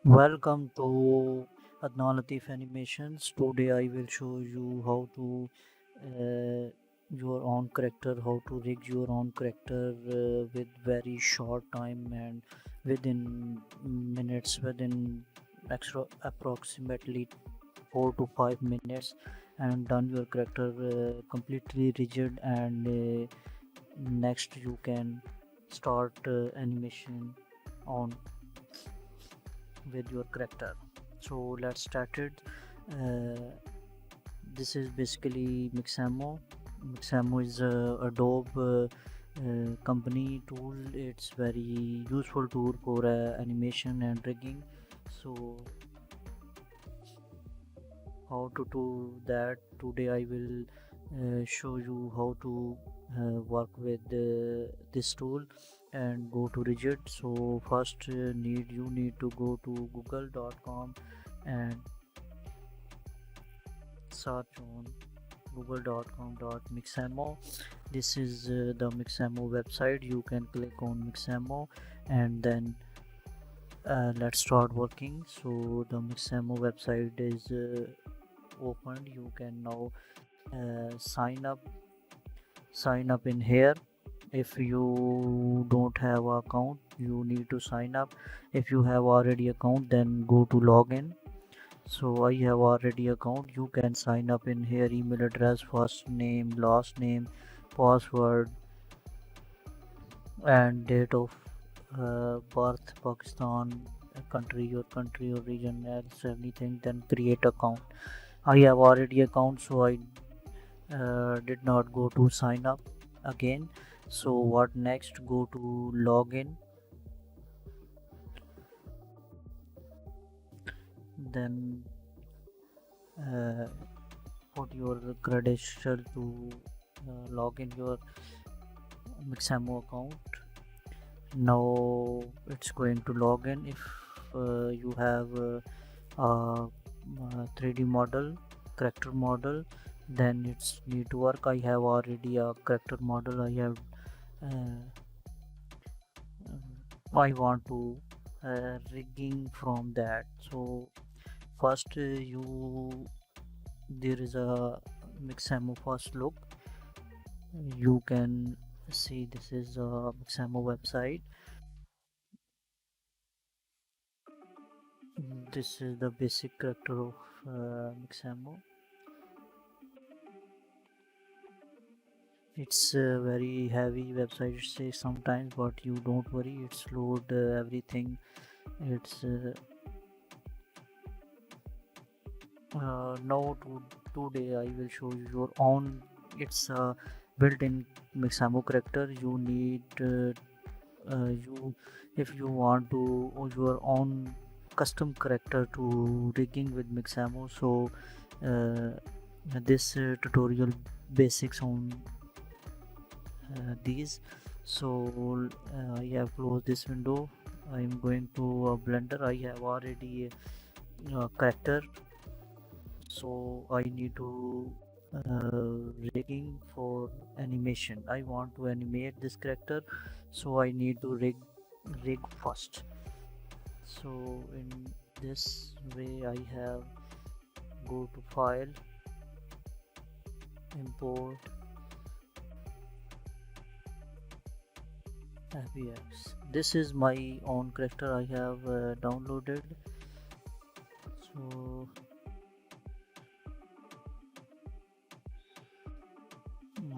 Welcome to ADNAN Animations. Today I will show you how to your own character, how to rig your own character with very short time and within minutes, within approximately 4 to 5 minutes, and done your character completely rigid. And next you can start animation on with your character. So let's start it. uh, this is basically Mixamo is a Adobe company tool. It's very useful tool for animation and rigging. So how to do that today I will show you how to work with this tool and go to rigid. So first you need to go to google.com and search on google.com.mixamo. This is the Mixamo website. You can click on Mixamo and then let's start working. So the Mixamo website is opened. You can now sign up in here. If you don't have an account, you need to sign up. If you have already account, then go to login. So I have already account. You can sign up in here. Email address, first name, last name, password, and date of birth, Pakistan, country, your country or region, else anything. Then create account. I have already account, so I did not go to sign up again. So what next? Go to login, then uh, put your credential to log in your Mixamo account. Now it's going to log in. If you have a 3D model, character model, then it's need to work. I have already a character model. Uh, I want to rigging from that. So first you there is a Mixamo first look. You can see this is a Mixamo website. This is the basic character of Mixamo. It's a very heavy website, it says sometimes, but you don't worry. It's load everything. It's now today I will show you your own. It's a built-in Mixamo character. You need you if you want to your own custom character to rigging with Mixamo. So uh, this tutorial basics on these. So I have closed this window. I am going to Blender. I have already a character, so I need to rigging for animation. I want to animate this character, so I need to rig first. So in this way I have go to file, import FBX. This is my own character I have downloaded. So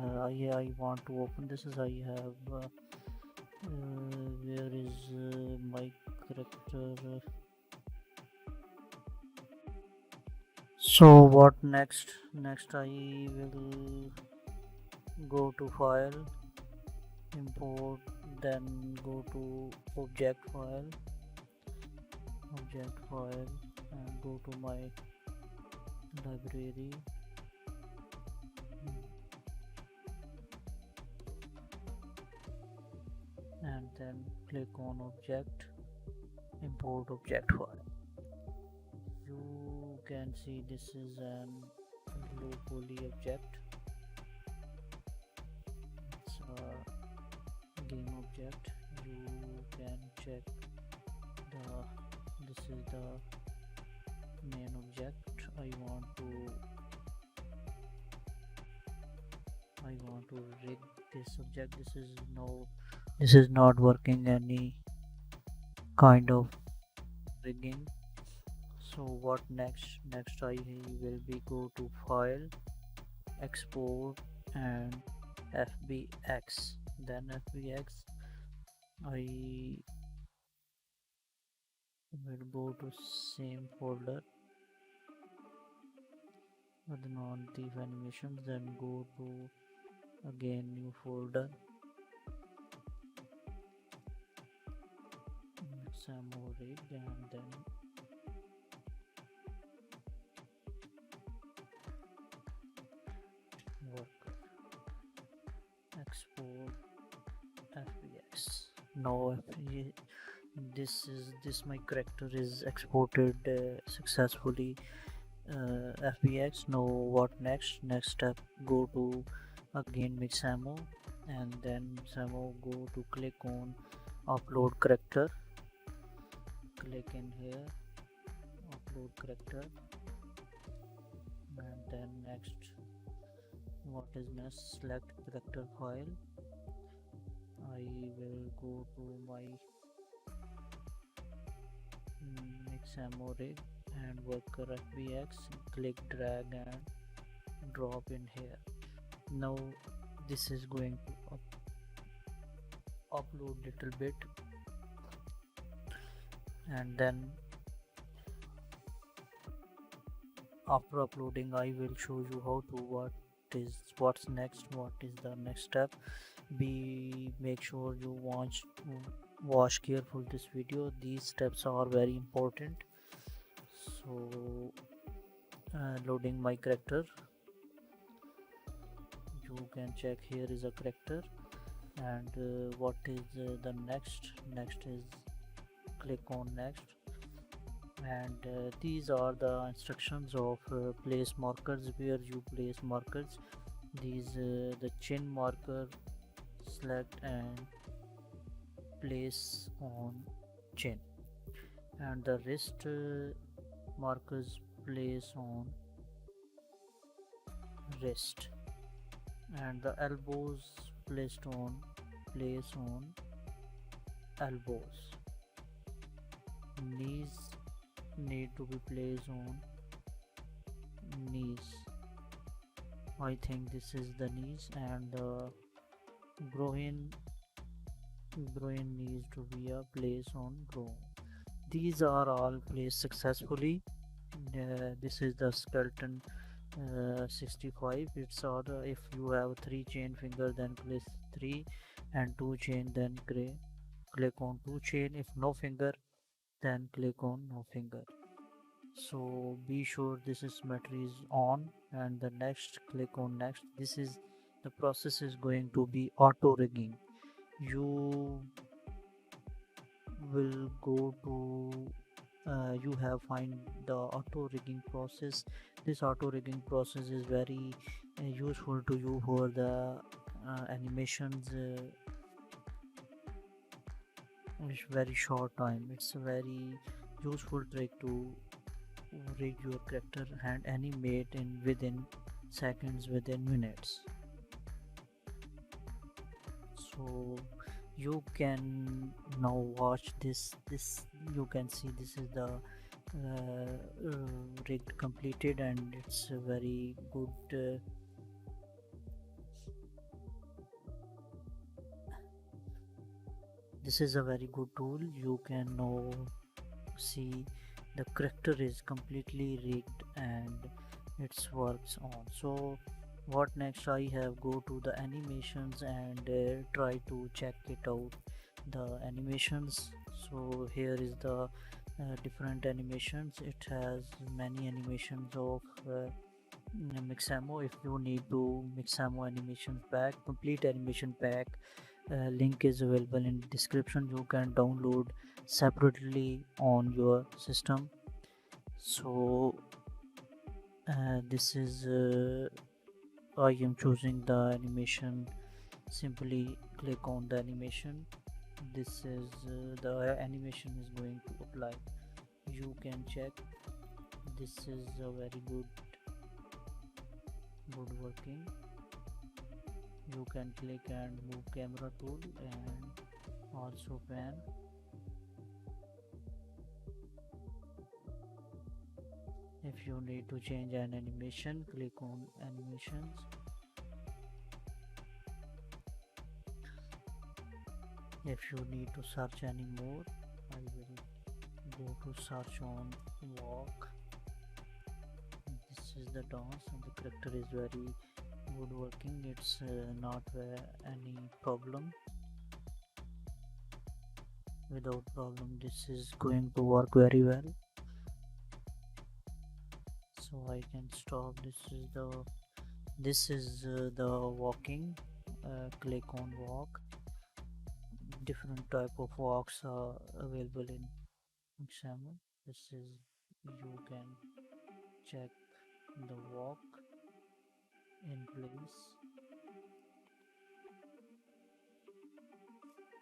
I want to open this as I have where is my character. So what next I will go to file, import, then go to object file and go to my library. And then click on object, import object file. You can see this is an low poly object. It's a game object. You can check this is the main object. I want to rig this object. This is not working any kind of rigging. So what next I will be go to file, export, and fbx. Then fbx I will go to same folder with non-thief animations, then go to again new folder, Mixamo rig, and then work, export, fbx. Now this my character is exported successfully, fbx. Now what next step, go to again Mixamo, and then Mixamo, go to click on upload character, click in here, upload character, and then next, what is next, select character file. I will go to my Mixamo rig and worker fbx, click, drag and drop in here. Now this is going to upload little bit, and then after uploading I will show you how to what's next, what is the next step. Make sure you watch careful this video. These steps are very important. So loading my character, you can check, here is a character, and what is the next is click on next, and these are the instructions of place markers, where you place markers. These the chin marker, select and place on chin, and the wrist markers place on wrist, and the elbows place on elbows. Knees need to be placed on knees. I think this is the knees, and groin needs to be a place on groin. These are all placed successfully. This is the skeleton 65. It's order, if you have 3 chain finger, then place 3, and 2 chain, then click on 2 chain. If no finger, then click on no finger. So be sure this is symmetry is on, and the next, click on next. This is the process is going to be auto rigging. You will go to you have find the auto rigging process. This auto rigging process is very useful to you for the animations. It's very short time. It's a very useful trick to rig your character and animate in within seconds, within minutes. So you can now watch this. You can see this is the rig completed, and it's a very good this is a very good tool. You can now see the character is completely rigged and it works on. So what next, I have go to the animations and try to check it out, the animations. So here is the different animations. It has many animations of Mixamo. If you need to Mixamo animation pack, complete animation pack, link is available in description. You can download separately on your system. So this is I am choosing the animation. Simply click on the animation. This is the animation is going to apply. you can check. This is a very good working. You can click and move camera tool and also pan. If you need to change an animation, click on animations. If you need to search any more, I will go to search on walk. This is the dance and the character is very good working. It's not any problem. Without problem, this is going to work very well. So I can stop. This is the walking. Click on walk. Different type of walks are available in Mixamo. This is, you can check the walk in place.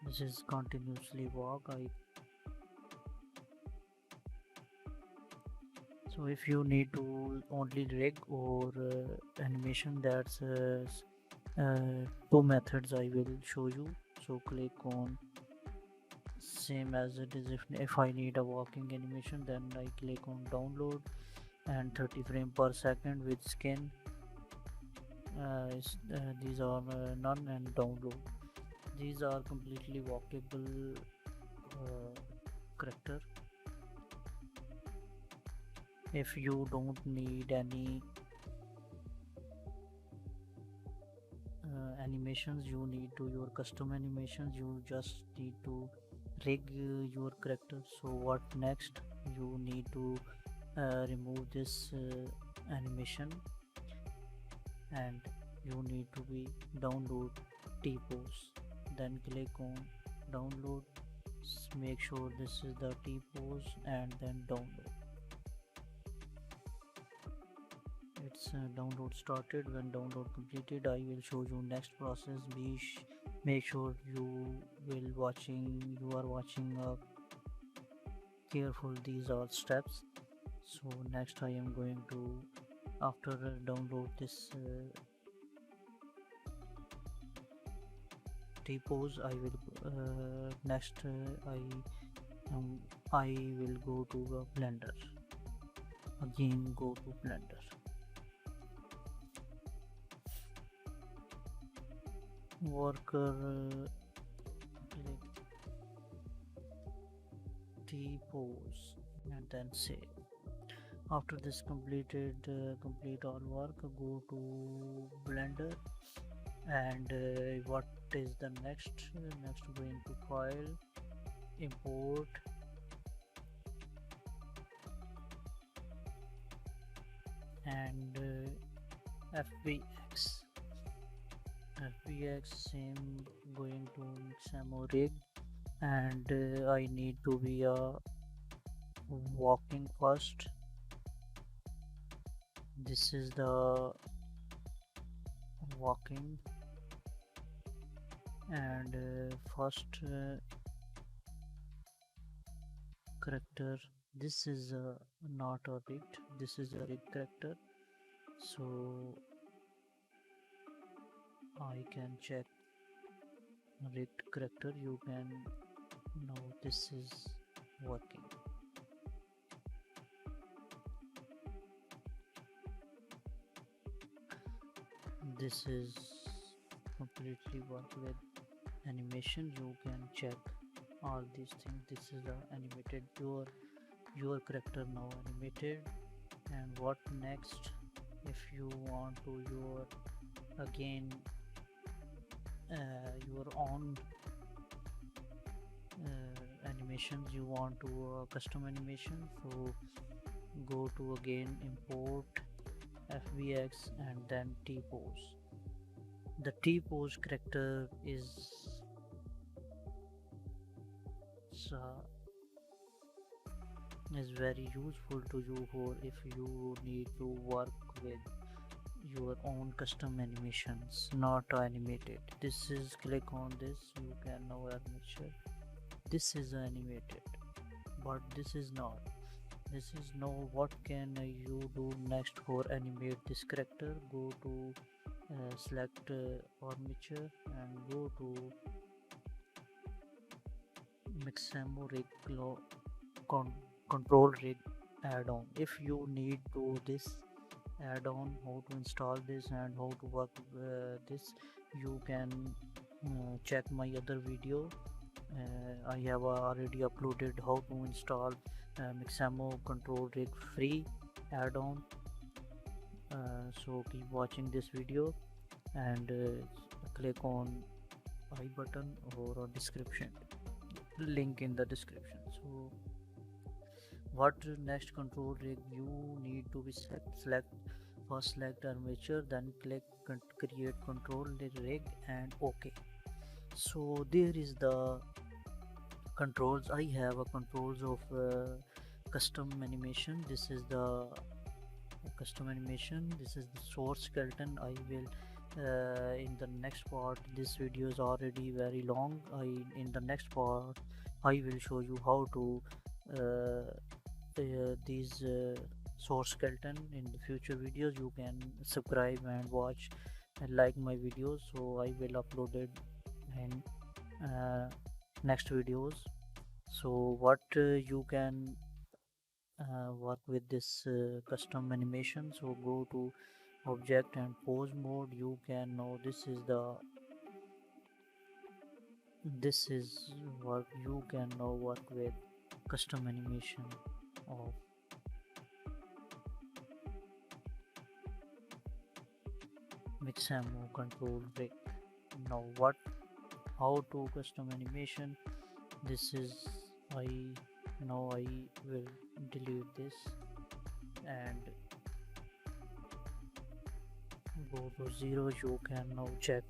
This is continuously walk. So if you need to only rig or animation, that's two methods I will show you. So click on same as it is. If I need a walking animation, then I click on download and 30 frame per second with skin. These are none and download. These are completely walkable character. If you don't need any animations, you need to your custom animations, you just need to rig your character. So what next? You need to remove this animation and you need to be download T-pose. Then click on download, make sure this is the T-pose and then download. It's download started. When download completed, I will show you next process. Make sure you are watching careful these are steps. So next I am going to, after download this T-pose, I will next I will go to Blender. Again go to Blender. Worker click T-pose and then save. After this completed complete all work, go to Blender and what is the next? Next going to file, import, and FBX. Same going to Mixamo rig, and I need to be walking first. This is the walking, and first character. This is not a rigged. This is a rigged character. So I can check rigged character. You can know this is working. This is completely work with animation. You can check all these things. This is the animated, your character now animated. And what next? If you want to again your own animations, you want to custom animation, so go to again import FBX and then T-pose. The T-pose character is very useful to you for if you need to work with your own custom animations, not animated. This is, click on this, you can now make sure this is animated, but this is not. this is now what can you do next for animate this character. Go to select armature and go to Mixamo rig control rig add-on. If you need to this add-on, how to install this and how to work this, you can check my other video. I have already uploaded how to install Mixamo control rig free add-on. So keep watching this video and click on I button or on description, link in the description. So what next control rig you need to be select first select armature, then click create control rig and OK. So there is the controls. I have a controls of custom animation. This is the custom animation, this is the source skeleton. I will in the next part, this video is already very long. In the next part I will show you how to these source skeleton. In the future videos you can subscribe and watch and like my videos, so I will upload it in next videos. So what you can work with this custom animation. So go to object and pose mode. You can know this is what you can now work with custom animation of Mixamo control rig. Now how to custom animation, this is I will delete this and go to 0. You can now check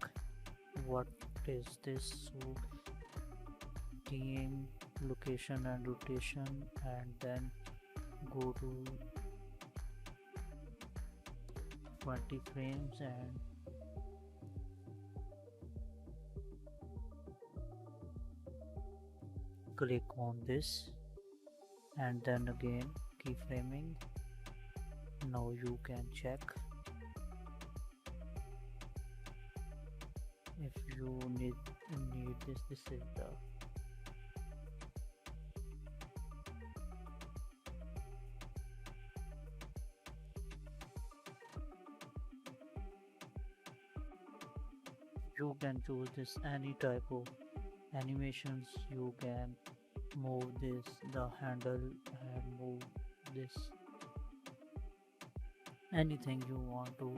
what is this. So game location and rotation, and then go to 20 frames and click on this, and then again keyframing. Now you can check if you need this is the you can choose this any type of animations. You can move this the handle and move this anything you want to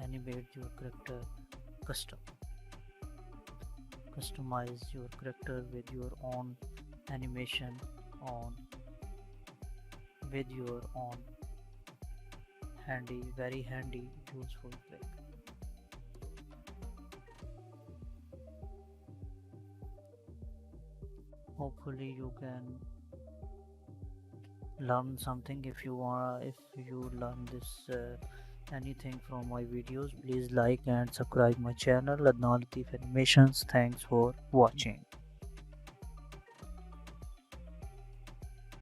animate your character customize your character with your own animation on with your own very handy useful trick. Hopefully you can learn something. If you learn this anything from my videos, please like and subscribe my channel, LATIF Animations. Thanks for watching.